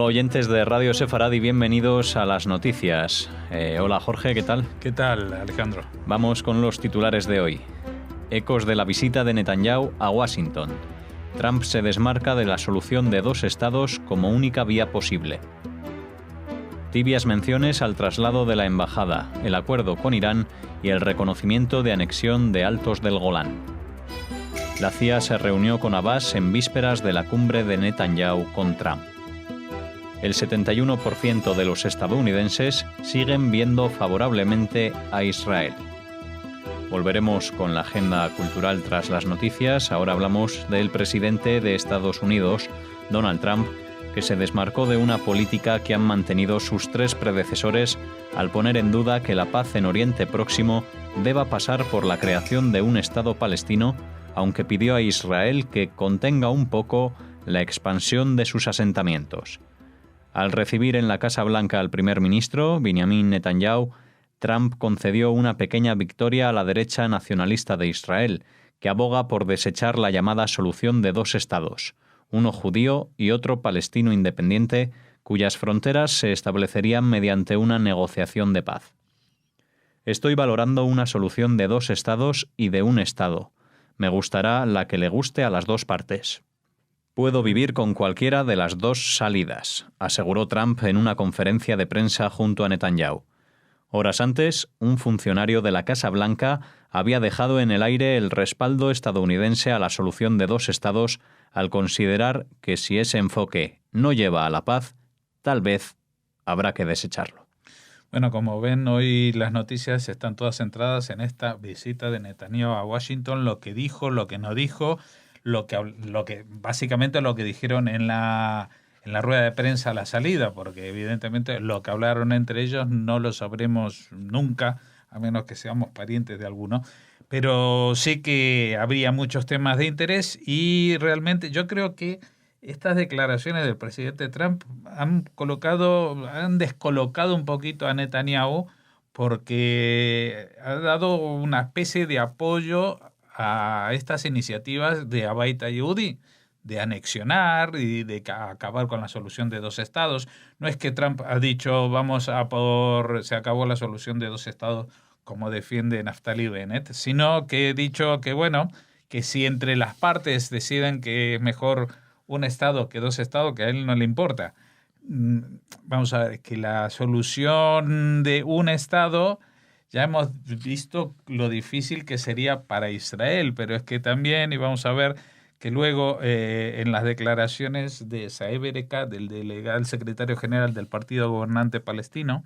oyentes de Radio Sefaradi, bienvenidos a las noticias. Hola Jorge, ¿qué tal? ¿Qué tal, Alejandro? Vamos con los titulares de hoy. Ecos de la visita de Netanyahu a Washington. Trump se desmarca de la solución de 2 estados como única vía posible. Tibias menciones al traslado de la embajada, el acuerdo con Irán y el reconocimiento de anexión de Altos del Golán. La CIA se reunió con Abbas en vísperas de la cumbre de Netanyahu con Trump. El 71% de los estadounidenses siguen viendo favorablemente a Israel. Volveremos con la agenda cultural tras las noticias. Ahora hablamos del presidente de Estados Unidos, Donald Trump, que se desmarcó de una política que han mantenido sus 3 predecesores al poner en duda que la paz en Oriente Próximo deba pasar por la creación de un Estado palestino, aunque pidió a Israel que contenga un poco la expansión de sus asentamientos. Al recibir en la Casa Blanca al primer ministro, Benjamin Netanyahu, Trump concedió una pequeña victoria a la derecha nacionalista de Israel, que aboga por desechar la llamada solución de 2 estados, uno judío y otro palestino independiente, cuyas fronteras se establecerían mediante una negociación de paz. Estoy valorando una solución de 2 estados y de un estado. Me gustará la que le guste a las 2 partes. Puedo vivir con cualquiera de las 2 salidas, aseguró Trump en una conferencia de prensa junto a Netanyahu. Horas antes, un funcionario de la Casa Blanca había dejado en el aire el respaldo estadounidense a la solución de 2 estados al considerar que si ese enfoque no lleva a la paz, tal vez habrá que desecharlo. Bueno, como ven, hoy las noticias están todas centradas en esta visita de Netanyahu a Washington, lo que dijo, lo que no dijo, básicamente lo que dijeron en la rueda de prensa a la salida, porque evidentemente lo que hablaron entre ellos no lo sabremos nunca, a menos que seamos parientes de alguno, pero sí que habría muchos temas de interés y realmente yo creo que estas declaraciones del presidente Trump han descolocado un poquito a Netanyahu porque ha dado una especie de apoyo a estas iniciativas de Abait Yehudi, de anexionar y de acabar con la solución de 2 estados. No es que Trump ha dicho se acabó la solución de 2 estados como defiende Naftali Bennett, sino que ha dicho que si entre las partes deciden que es mejor un estado que 2 estados, que a él no le importa. Vamos a ver, que la solución de un estado, ya hemos visto lo difícil que sería para Israel, pero es que también, y vamos a ver que luego en las declaraciones de Saeb Erekat, del secretario general del Partido Gobernante Palestino,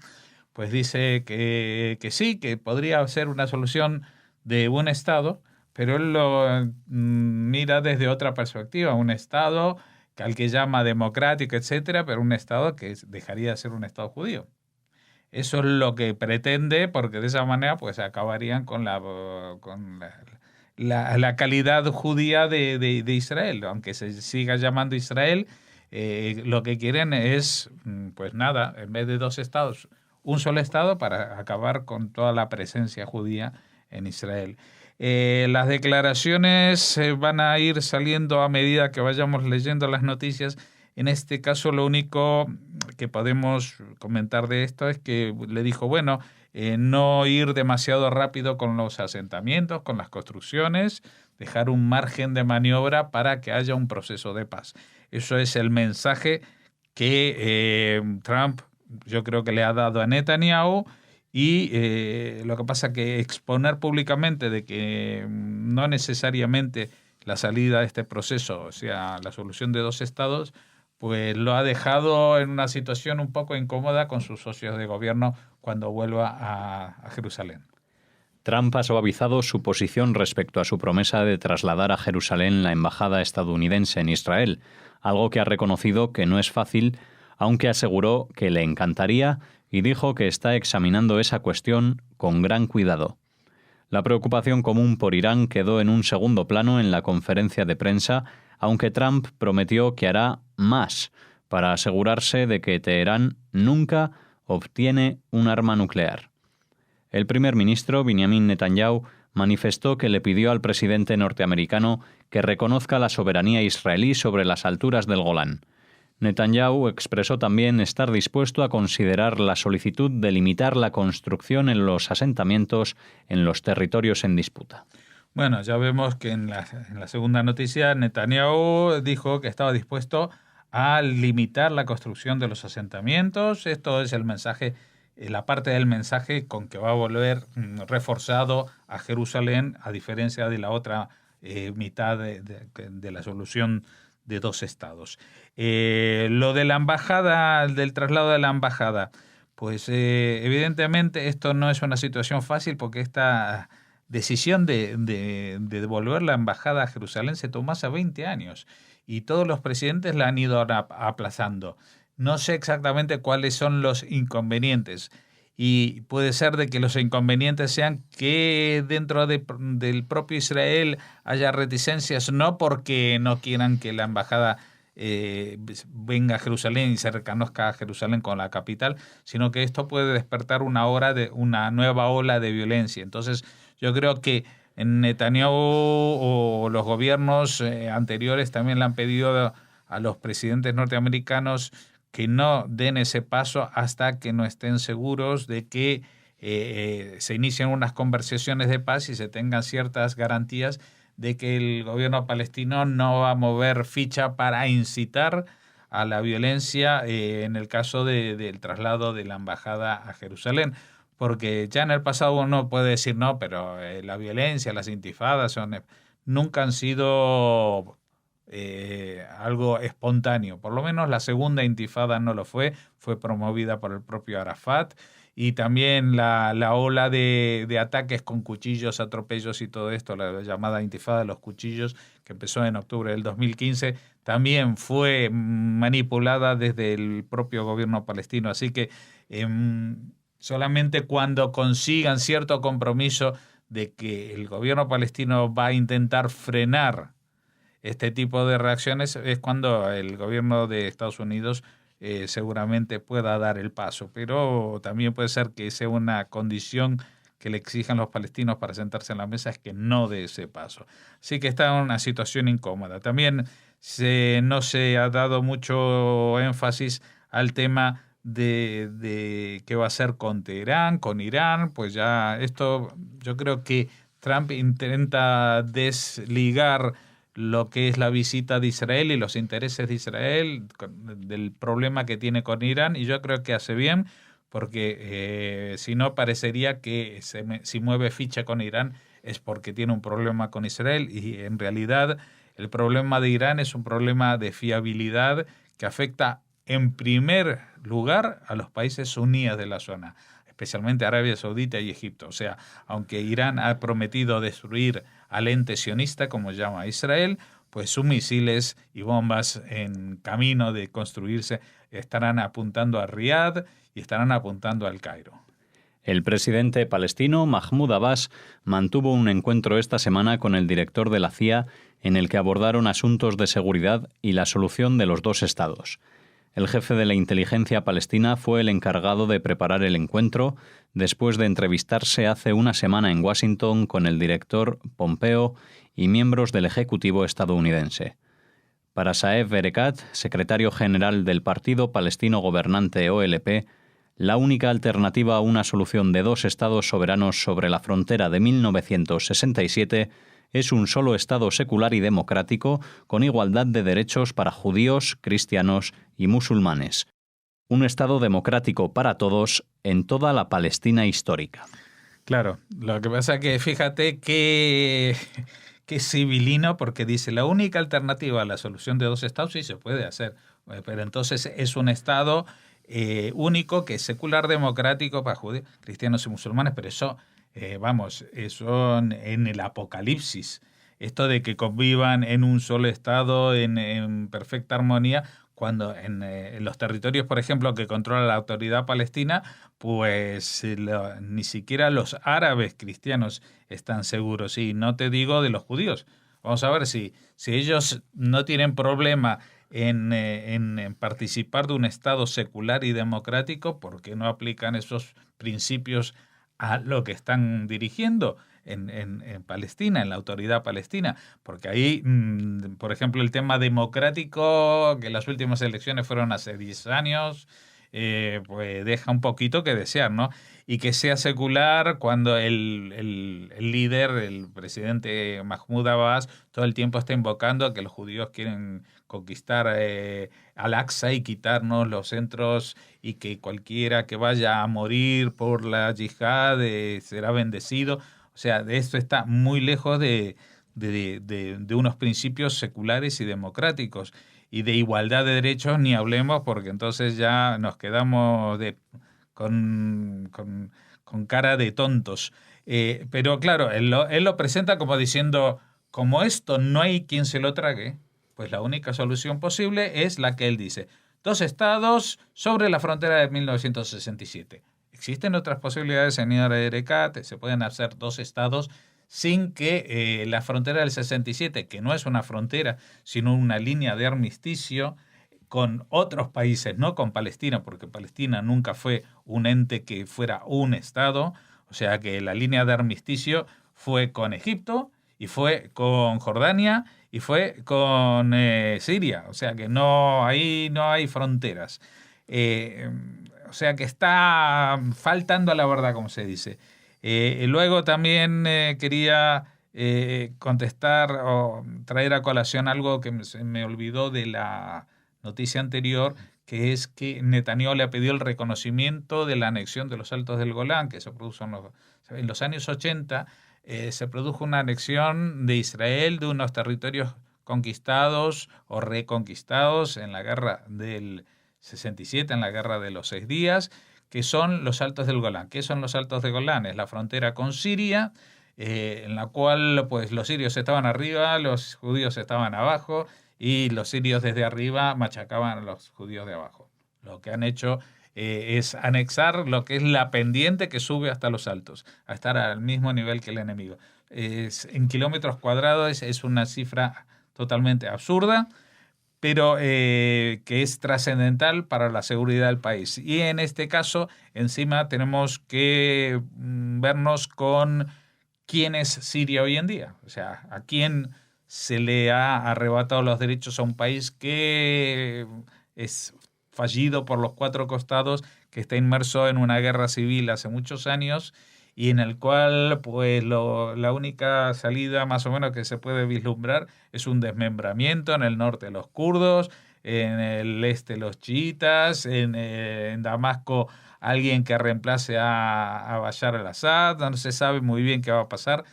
pues dice que sí, que podría ser una solución de un Estado, pero él lo mira desde otra perspectiva, un Estado al que llama democrático, etcétera, pero un Estado que dejaría de ser un Estado judío. Eso es lo que pretende, porque de esa manera pues acabarían con la calidad judía de Israel. Aunque se siga llamando Israel, lo que quieren es, pues nada, en vez de 2 estados, un solo estado para acabar con toda la presencia judía en Israel. Las declaraciones van a ir saliendo a medida que vayamos leyendo las noticias. En este caso, lo único que podemos comentar de esto es que le dijo, no ir demasiado rápido con los asentamientos, con las construcciones, dejar un margen de maniobra para que haya un proceso de paz. Eso es el mensaje que Trump, yo creo que le ha dado a Netanyahu, y lo que pasa es que exponer públicamente de que no necesariamente la salida de este proceso, o sea, la solución de 2 estados, pues lo ha dejado en una situación un poco incómoda con sus socios de gobierno cuando vuelva a Jerusalén. Trump ha suavizado su posición respecto a su promesa de trasladar a Jerusalén la embajada estadounidense en Israel, algo que ha reconocido que no es fácil, aunque aseguró que le encantaría y dijo que está examinando esa cuestión con gran cuidado. La preocupación común por Irán quedó en un segundo plano en la conferencia de prensa, aunque Trump prometió que hará más para asegurarse de que Teherán nunca obtiene un arma nuclear. El primer ministro, Benjamin Netanyahu, manifestó que le pidió al presidente norteamericano que reconozca la soberanía israelí sobre las alturas del Golán. Netanyahu expresó también estar dispuesto a considerar la solicitud de limitar la construcción en los asentamientos en los territorios en disputa. Bueno, ya vemos que en la segunda noticia Netanyahu dijo que estaba dispuesto a limitar la construcción de los asentamientos. Esto es el mensaje, la parte del mensaje con que va a volver reforzado a Jerusalén, a diferencia de la otra mitad de la solución de dos estados. Lo de la embajada, del traslado de la embajada, pues evidentemente esto no es una situación fácil porque esta decisión de devolver la embajada a Jerusalén se tomó hace 20 años y todos los presidentes la han ido aplazando. No sé exactamente cuáles son los inconvenientes y puede ser de que los inconvenientes sean que dentro del propio Israel haya reticencias, no porque no quieran que la embajada venga a Jerusalén y se reconozca a Jerusalén con la capital, sino que esto puede despertar una nueva ola de violencia. Entonces, yo creo que Netanyahu o los gobiernos anteriores también le han pedido a los presidentes norteamericanos que no den ese paso hasta que no estén seguros de que se inicien unas conversaciones de paz y se tengan ciertas garantías de que el gobierno palestino no va a mover ficha para incitar a la violencia en el caso del traslado de la embajada a Jerusalén. Porque ya en el pasado uno puede decir, no, pero la violencia, las intifadas nunca han sido algo espontáneo. Por lo menos la segunda intifada no lo fue promovida por el propio Arafat. Y también la ola de ataques con cuchillos, atropellos y todo esto, la llamada intifada de los cuchillos, que empezó en octubre del 2015, también fue manipulada desde el propio gobierno palestino. Así que solamente cuando consigan cierto compromiso de que el gobierno palestino va a intentar frenar este tipo de reacciones es cuando el gobierno de Estados Unidos seguramente pueda dar el paso. Pero también puede ser que sea una condición que le exijan los palestinos para sentarse en la mesa, es que no dé ese paso. Así que está en una situación incómoda. También no se ha dado mucho énfasis al tema de qué va a hacer con Teherán, con Irán. Pues ya esto, yo creo que Trump intenta desligar lo que es la visita de Israel y los intereses de Israel del problema que tiene con Irán, y yo creo que hace bien porque si no parecería que si mueve ficha con Irán es porque tiene un problema con Israel, y en realidad el problema de Irán es un problema de fiabilidad que afecta en primer lugar a los países suníes de la zona, especialmente Arabia Saudita y Egipto. O sea, aunque Irán ha prometido destruir al ente sionista, como llama Israel, pues sus misiles y bombas en camino de construirse estarán apuntando a Riad y estarán apuntando al Cairo. El presidente palestino Mahmoud Abbas mantuvo un encuentro esta semana con el director de la CIA en el que abordaron asuntos de seguridad y la solución de los dos estados. El jefe de la inteligencia palestina fue el encargado de preparar el encuentro después de entrevistarse hace una semana en Washington con el director Pompeo y miembros del Ejecutivo estadounidense. Para Saeb Erekat, secretario general del partido palestino gobernante OLP, la única alternativa a una solución de dos estados soberanos sobre la frontera de 1967 es un solo Estado secular y democrático con igualdad de derechos para judíos, cristianos y musulmanes. Un Estado democrático para todos en toda la Palestina histórica. Claro, lo que pasa es que fíjate que civilino, porque dice la única alternativa a la solución de dos estados sí se puede hacer, pero entonces es un Estado único que es secular democrático para judíos, cristianos y musulmanes, pero eso... eso en el Apocalipsis, esto de que convivan en un solo estado en perfecta armonía, cuando en los territorios, por ejemplo, que controla la autoridad palestina, pues ni siquiera los árabes cristianos están seguros, y no te digo de los judíos. Vamos a ver si ellos no tienen problema en participar de un estado secular y democrático, ¿por qué no aplican esos principios a lo que están dirigiendo? en Palestina, en la autoridad palestina, porque ahí, por ejemplo, el tema democrático, que las últimas elecciones fueron hace 10 años, pues deja un poquito que desear, ¿no? Y que sea secular cuando el líder, el presidente Mahmoud Abbas, todo el tiempo está invocando que los judíos quieren conquistar Al-Aqsa y quitarnos los centros y que cualquiera que vaya a morir por la yihad será bendecido. O sea, de esto está muy lejos de unos principios seculares y democráticos. Y de igualdad de derechos ni hablemos porque entonces ya nos quedamos con cara de tontos. Pero claro, él lo presenta como diciendo, como esto no hay quien se lo trague, pues la única solución posible es la que él dice. 2 estados sobre la frontera de 1967. Existen otras posibilidades, señora Erekat, se pueden hacer 2 estados sin que la frontera del 67, que no es una frontera, sino una línea de armisticio con otros países, no con Palestina, porque Palestina nunca fue un ente que fuera un estado, o sea que la línea de armisticio fue con Egipto y fue con Jordania y fue con Siria, o sea que ahí no hay fronteras. O sea que está faltando a la verdad, como se dice. Luego también quería contestar o traer a colación algo que se me olvidó de la noticia anterior, que es que Netanyahu le ha pedido el reconocimiento de la anexión de los Altos del Golán, que se produjo en los años 80. Se produjo una anexión de Israel de unos territorios conquistados o reconquistados en la guerra del 67, en la guerra de los 6 días, que son los Altos del Golán. ¿Qué son los Altos del Golán? Es la frontera con Siria, en la cual pues, los sirios estaban arriba, los judíos estaban abajo, y los sirios desde arriba machacaban a los judíos de abajo. Lo que han hecho es anexar lo que es la pendiente que sube hasta los altos, a estar al mismo nivel que el enemigo. En kilómetros cuadrados es una cifra totalmente absurda, pero que es trascendental para la seguridad del país. Y en este caso, encima tenemos que vernos con quién es Siria hoy en día. O sea, a quién se le ha arrebatado los derechos a un país que es fallido por los 4 costados, que está inmerso en una guerra civil hace muchos años y en el cual pues la única salida más o menos que se puede vislumbrar es un desmembramiento en el norte de los kurdos, en el este los chiitas, en Damasco alguien que reemplace a Bashar al-Assad. No se sabe muy bien qué va a pasar,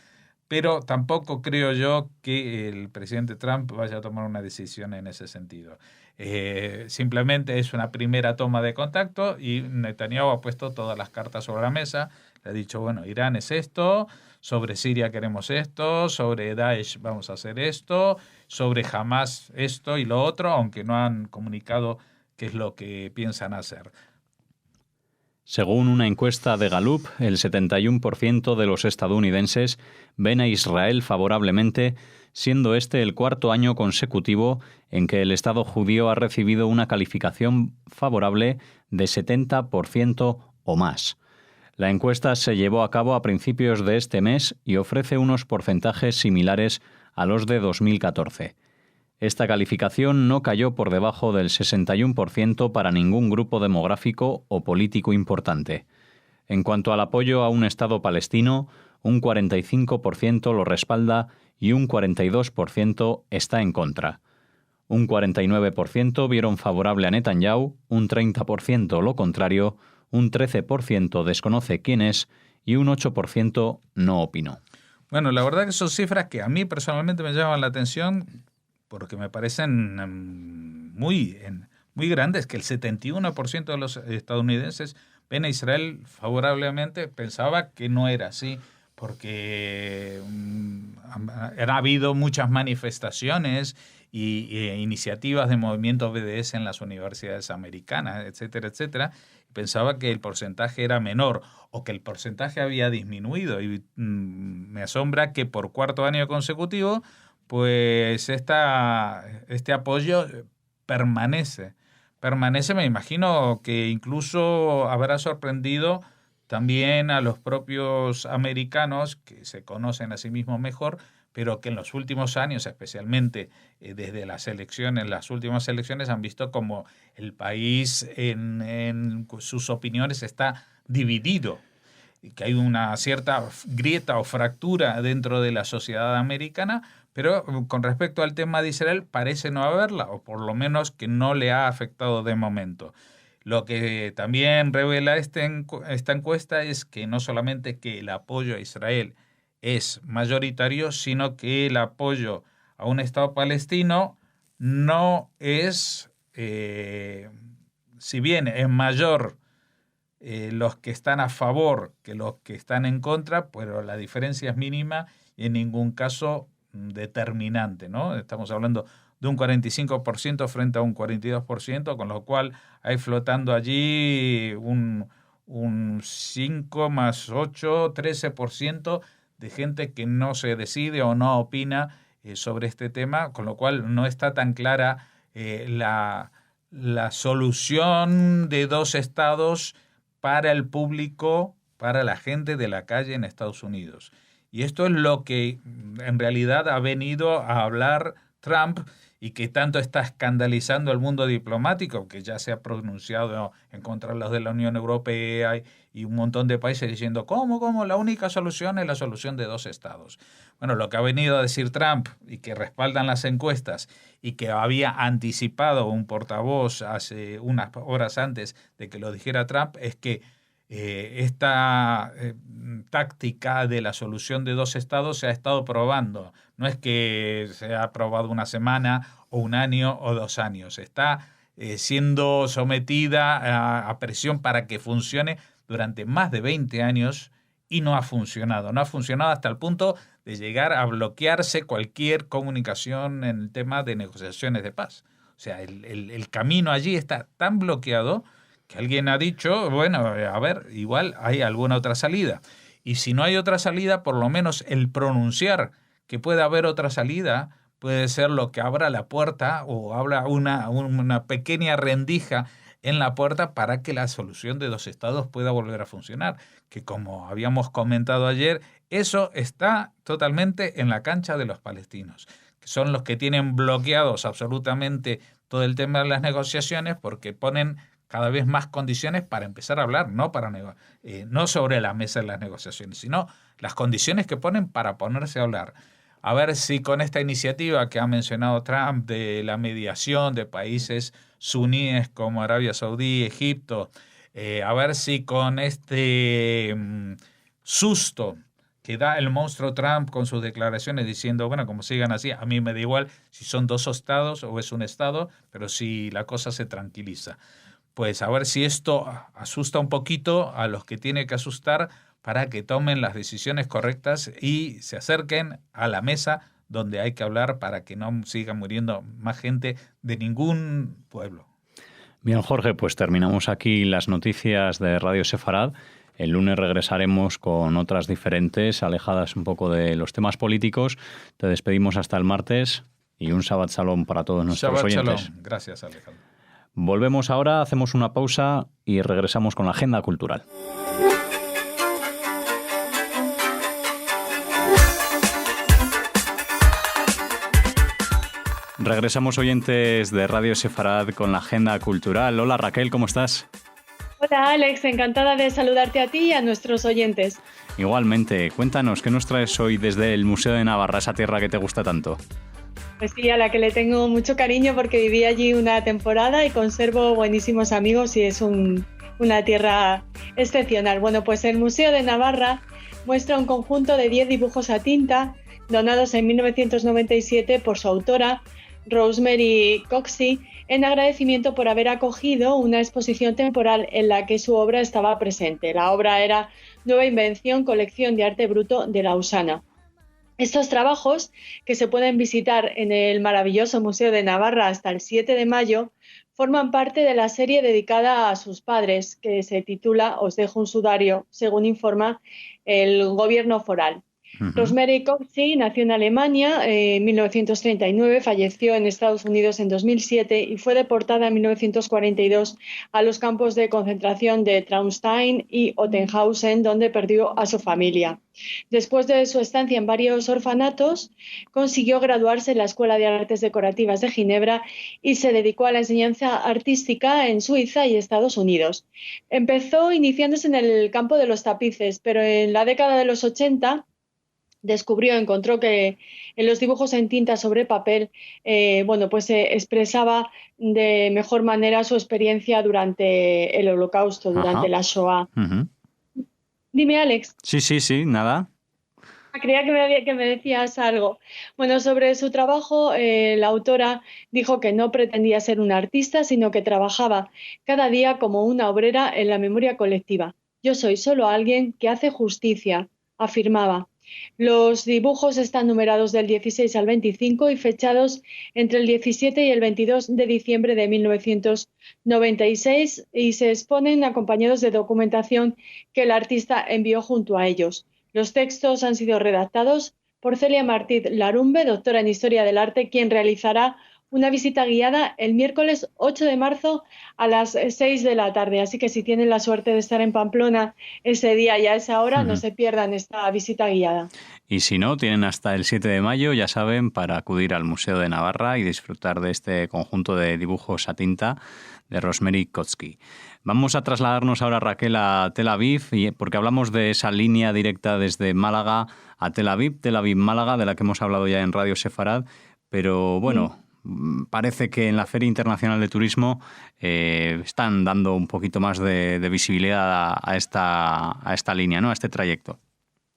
pero tampoco creo yo que el presidente Trump vaya a tomar una decisión en ese sentido. Simplemente es una primera toma de contacto y Netanyahu ha puesto todas las cartas sobre la mesa. Le ha dicho, bueno, Irán es esto, sobre Siria queremos esto, sobre Daesh vamos a hacer esto, sobre Hamas esto y lo otro, aunque no han comunicado qué es lo que piensan hacer. Según una encuesta de Gallup, el 71% de los estadounidenses ven a Israel favorablemente, siendo este el 4º año consecutivo en que el Estado judío ha recibido una calificación favorable de 70% o más. La encuesta se llevó a cabo a principios de este mes y ofrece unos porcentajes similares a los de 2014. Esta calificación no cayó por debajo del 61% para ningún grupo demográfico o político importante. En cuanto al apoyo a un Estado palestino, un 45% lo respalda y un 42% está en contra. Un 49% vieron favorable a Netanyahu, un 30% lo contrario, un 13% desconoce quién es y un 8% no opinó. Bueno, la verdad que son cifras que a mí personalmente me llaman la atención porque me parecen muy grandes, que el 71% de los estadounidenses ven a Israel favorablemente. Pensaba que no era así, porque han habido muchas manifestaciones e iniciativas de movimiento BDS en las universidades americanas, etcétera, etcétera. Pensaba que el porcentaje era menor o que el porcentaje había disminuido y me asombra que por 4º año consecutivo pues este apoyo permanece. Me imagino que incluso habrá sorprendido también a los propios americanos, que se conocen a sí mismos mejor, pero que en los últimos años, especialmente desde las últimas elecciones, han visto como el país en sus opiniones está dividido, y que hay una cierta grieta o fractura dentro de la sociedad americana, pero con respecto al tema de Israel parece no haberla, o por lo menos que no le ha afectado de momento. Lo que también revela esta encuesta es que no solamente que el apoyo a Israel es mayoritario, sino que el apoyo a un Estado palestino no es, si bien es mayor los que están a favor que los que están en contra, pero la diferencia es mínima y en ningún caso determinante, ¿no? Estamos hablando de un 45% frente a un 42%, con lo cual hay flotando allí un 5 más 8, 13% de gente que no se decide o no opina sobre este tema, con lo cual no está tan clara la solución de dos estados para el público, para la gente de la calle en Estados Unidos. Y esto es lo que en realidad ha venido a hablar Trump y que tanto está escandalizando al mundo diplomático, que ya se ha pronunciado en contra de los de la Unión Europea y un montón de países diciendo, ¿cómo? La única solución es la solución de dos estados. Bueno, lo que ha venido a decir Trump y que respaldan las encuestas y que había anticipado un portavoz hace unas horas antes de que lo dijera Trump es que esta táctica de la solución de dos estados se ha estado probando. No es que se ha probado una semana o un año o 2 años. Está siendo sometida a presión para que funcione durante más de 20 años y no ha funcionado. No ha funcionado hasta el punto de llegar a bloquearse cualquier comunicación en el tema de negociaciones de paz. O sea, el camino allí está tan bloqueado que alguien ha dicho, bueno, a ver, igual hay alguna otra salida. Y si no hay otra salida, por lo menos el pronunciar que puede haber otra salida puede ser lo que abra la puerta o abra una pequeña rendija en la puerta para que la solución de dos estados pueda volver a funcionar. Que como habíamos comentado ayer, eso está totalmente en la cancha de los palestinos, que son los que tienen bloqueados absolutamente todo el tema de las negociaciones porque ponen cada vez más condiciones para empezar a hablar, no sobre la mesa de las negociaciones, sino las condiciones que ponen para ponerse a hablar. A ver si con esta iniciativa que ha mencionado Trump de la mediación de países suníes como Arabia Saudí, Egipto, a ver si con este susto que da el monstruo Trump con sus declaraciones diciendo, bueno, como sigan así, a mí me da igual si son dos estados o es un estado, pero si la cosa se tranquiliza. Pues a ver si esto asusta un poquito a los que tiene que asustar para que tomen las decisiones correctas y se acerquen a la mesa donde hay que hablar para que no siga muriendo más gente de ningún pueblo. Bien, Jorge, pues terminamos aquí las noticias de Radio Sefarad. El lunes regresaremos con otras diferentes, alejadas un poco de los temas políticos. Te despedimos hasta el martes y un Shabbat Shalom para todos nuestros oyentes. Shalom. Gracias, Alejandro. Volvemos ahora, hacemos una pausa y regresamos con la agenda cultural. Regresamos, oyentes de Radio Sefarad, con la agenda cultural. Hola Raquel, ¿cómo estás? Hola Alex, encantada de saludarte a ti y a nuestros oyentes. Igualmente, cuéntanos, ¿qué nos traes hoy desde el Museo de Navarra, esa tierra que te gusta tanto? Pues sí, a la que le tengo mucho cariño porque viví allí una temporada y conservo buenísimos amigos y es una tierra excepcional. Bueno, pues el Museo de Navarra muestra un conjunto de 10 dibujos a tinta donados en 1997 por su autora, Rosemary Coxey, en agradecimiento por haber acogido una exposición temporal en la que su obra estaba presente. La obra era Nueva Invención, colección de arte bruto de Lausana. Estos trabajos, que se pueden visitar en el maravilloso Museo de Navarra hasta el 7 de mayo, forman parte de la serie dedicada a sus padres, que se titula Os dejo un sudario, según informa el Gobierno foral. Rosemary Coxey nació en Alemania en 1939, falleció en Estados Unidos en 2007 y fue deportada en 1942 a los campos de concentración de Traunstein y Ottenhausen, donde perdió a su familia. Después de su estancia en varios orfanatos, consiguió graduarse en la Escuela de Artes Decorativas de Ginebra y se dedicó a la enseñanza artística en Suiza y Estados Unidos. Empezó iniciándose en el campo de los tapices, pero en la década de los 80 encontró que en los dibujos en tinta sobre papel, se expresaba de mejor manera su experiencia durante el Holocausto, durante la Shoah. Dime, Alex. Sí, nada. Creía que me decías algo. Bueno, sobre su trabajo, la autora dijo que no pretendía ser una artista, sino que trabajaba cada día como una obrera en la memoria colectiva. Yo soy solo alguien que hace justicia, afirmaba. Los dibujos están numerados del 16 al 25 y fechados entre el 17 y el 22 de diciembre de 1996 y se exponen acompañados de documentación que el artista envió junto a ellos. Los textos han sido redactados por Celia Martí Larumbe, doctora en Historia del Arte, quien realizará una visita guiada el miércoles 8 de marzo a las 6 de la tarde. Así que si tienen la suerte de estar en Pamplona ese día y a esa hora, no se pierdan esta visita guiada. Y si no, tienen hasta el 7 de mayo, ya saben, para acudir al Museo de Navarra y disfrutar de este conjunto de dibujos a tinta de Rosemary Coxey. Vamos a trasladarnos ahora, Raquel, a Tel Aviv, porque hablamos de esa línea directa desde Málaga a Tel Aviv-Málaga, de la que hemos hablado ya en Radio Sefarad, pero bueno... Parece que en la Feria Internacional de Turismo están dando un poquito más de visibilidad a esta línea, ¿no? A este trayecto.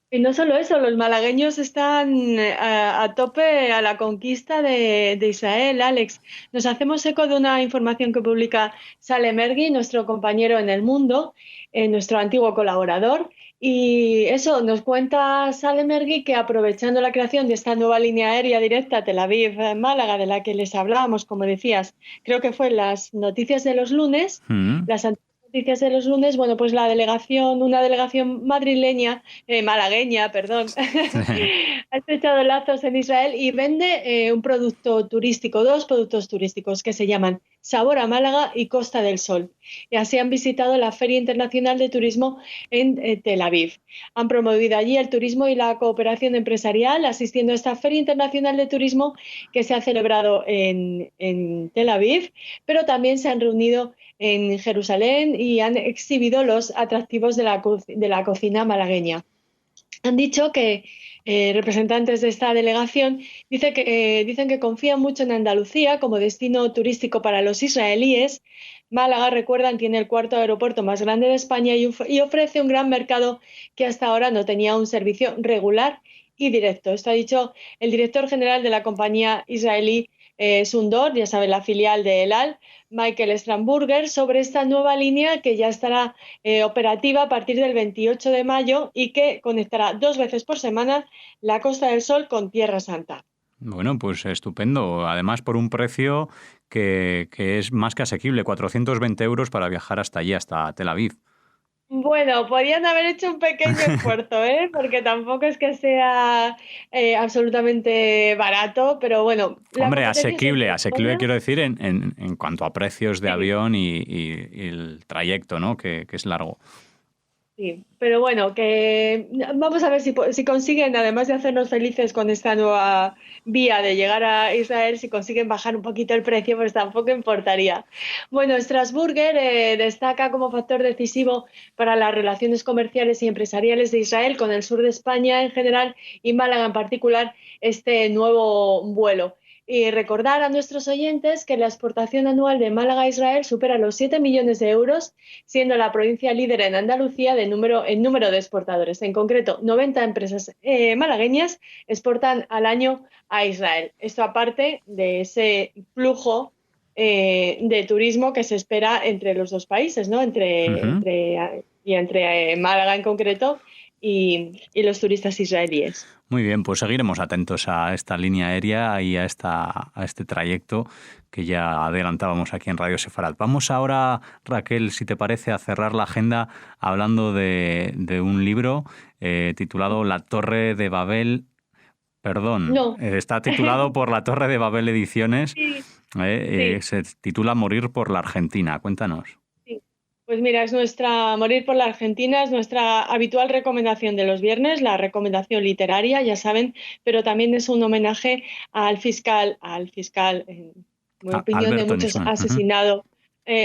Y no solo eso, los malagueños están a tope a la conquista de Israel, Alex. Nos hacemos eco de una información que publica Salem Ergi, nuestro compañero en El Mundo, nuestro antiguo colaborador. Y eso, nos cuenta Salem Ergi que aprovechando la creación de esta nueva línea aérea directa Tel Aviv-Málaga, de la que les hablábamos, como decías, creo que fue en las noticias de los lunes, las noticias de los lunes, bueno, pues una delegación malagueña, ha estrechado lazos en Israel y vende un producto turístico, dos productos turísticos que se llaman Sabor a Málaga y Costa del Sol. Y así han visitado la Feria Internacional de Turismo en Tel Aviv. Han promovido allí el turismo y la cooperación empresarial, asistiendo a esta Feria Internacional de Turismo que se ha celebrado en Tel Aviv, pero también se han reunido en Jerusalén y han exhibido los atractivos de la cocina malagueña. Han dicho que representantes de esta delegación dicen que confían mucho en Andalucía como destino turístico para los israelíes. Málaga, recuerdan, tiene el cuarto aeropuerto más grande de España y ofrece un gran mercado que hasta ahora no tenía un servicio regular y directo. Esto ha dicho el director general de la compañía israelí Sundor, ya saben, la filial de El Al, Michael Stramburger, sobre esta nueva línea que ya estará operativa a partir del 28 de mayo y que conectará 2 veces por semana la Costa del Sol con Tierra Santa. Bueno, pues estupendo. Además, por un precio que es más que asequible, 420 euros para viajar hasta allí, hasta Tel Aviv. Bueno, podían haber hecho un pequeño esfuerzo, porque tampoco es que sea absolutamente barato, pero bueno. Hombre, asequible quiero decir en cuanto a precios de avión y el trayecto, ¿no? Que es largo. Sí, pero bueno, que vamos a ver si consiguen, además de hacernos felices con esta nueva vía de llegar a Israel, si consiguen bajar un poquito el precio, pues tampoco importaría. Bueno, Strasburger destaca como factor decisivo para las relaciones comerciales y empresariales de Israel con el sur de España en general y Málaga en particular este nuevo vuelo. Y recordar a nuestros oyentes que la exportación anual de Málaga a Israel supera los 7 millones de euros, siendo la provincia líder en Andalucía en número de exportadores. En concreto, 90 empresas malagueñas exportan al año a Israel. Esto aparte de ese flujo de turismo que se espera entre los dos países, ¿no? Entre Málaga en concreto y los turistas israelíes. Muy bien, pues seguiremos atentos a esta línea aérea y a este trayecto que ya adelantábamos aquí en Radio Sefarad. Vamos ahora, Raquel, si te parece, a cerrar la agenda hablando de un libro titulado La Torre de Babel. Perdón, No. Está titulado por La Torre de Babel Ediciones. Sí. Sí. Se titula Morir por la Argentina. Cuéntanos. Pues mira, Morir por la Argentina es nuestra habitual recomendación de los viernes, la recomendación literaria, ya saben, pero también es un homenaje al fiscal, en mi opinión, Alberto de muchos Nisman. asesinado,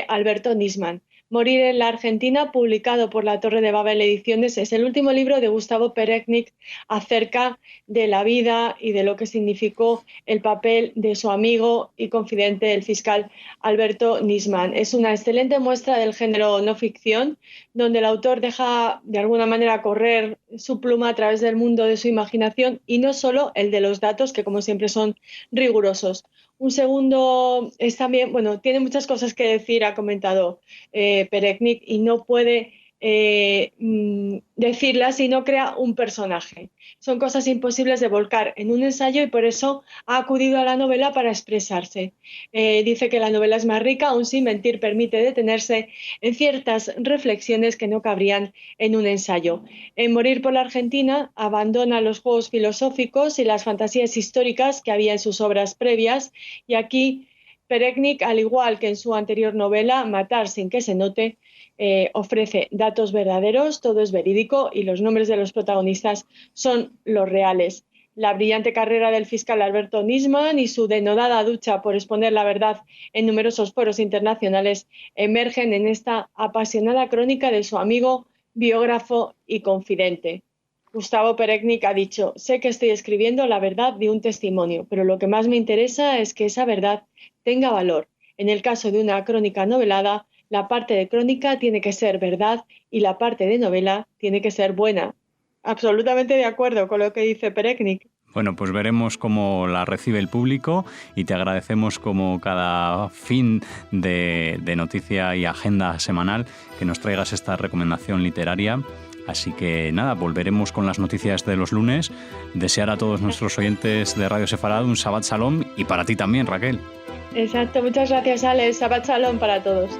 Alberto Nisman. Morir en la Argentina, publicado por La Torre de Babel Ediciones, es el último libro de Gustavo Pereknik acerca de la vida y de lo que significó el papel de su amigo y confidente, el fiscal Alberto Nisman. Es una excelente muestra del género no ficción, donde el autor deja de alguna manera correr su pluma a través del mundo de su imaginación y no solo el de los datos, que como siempre son rigurosos. Un segundo es también, tiene muchas cosas que decir, ha comentado Pereknik, y no puede decirlas si no crea un personaje. Son cosas imposibles de volcar en un ensayo y por eso ha acudido a la novela para expresarse. Dice que la novela es más rica, aun sin mentir permite detenerse en ciertas reflexiones que no cabrían en un ensayo. En Morir por la Argentina abandona los juegos filosóficos y las fantasías históricas que había en sus obras previas, y aquí Pereknik, al igual que en su anterior novela, Matar sin que se note, ofrece datos verdaderos, todo es verídico y los nombres de los protagonistas son los reales. La brillante carrera del fiscal Alberto Nisman y su denodada lucha por exponer la verdad en numerosos foros internacionales emergen en esta apasionada crónica de su amigo, biógrafo y confidente. Gustavo Pereknik ha dicho: sé que estoy escribiendo la verdad de un testimonio, pero lo que más me interesa es que esa verdad tenga valor. En el caso de una crónica novelada, la parte de crónica tiene que ser verdad y la parte de novela tiene que ser buena. Absolutamente de acuerdo con lo que dice Pereknik. Bueno, pues veremos cómo la recibe el público y te agradecemos como cada fin de noticia y agenda semanal que nos traigas esta recomendación literaria. Así que nada, volveremos con las noticias de los lunes. Desear a todos nuestros oyentes de Radio Sefarad un Shabbat Shalom y para ti también, Raquel. Exacto, muchas gracias, Alex. Shabbat Shalom para todos.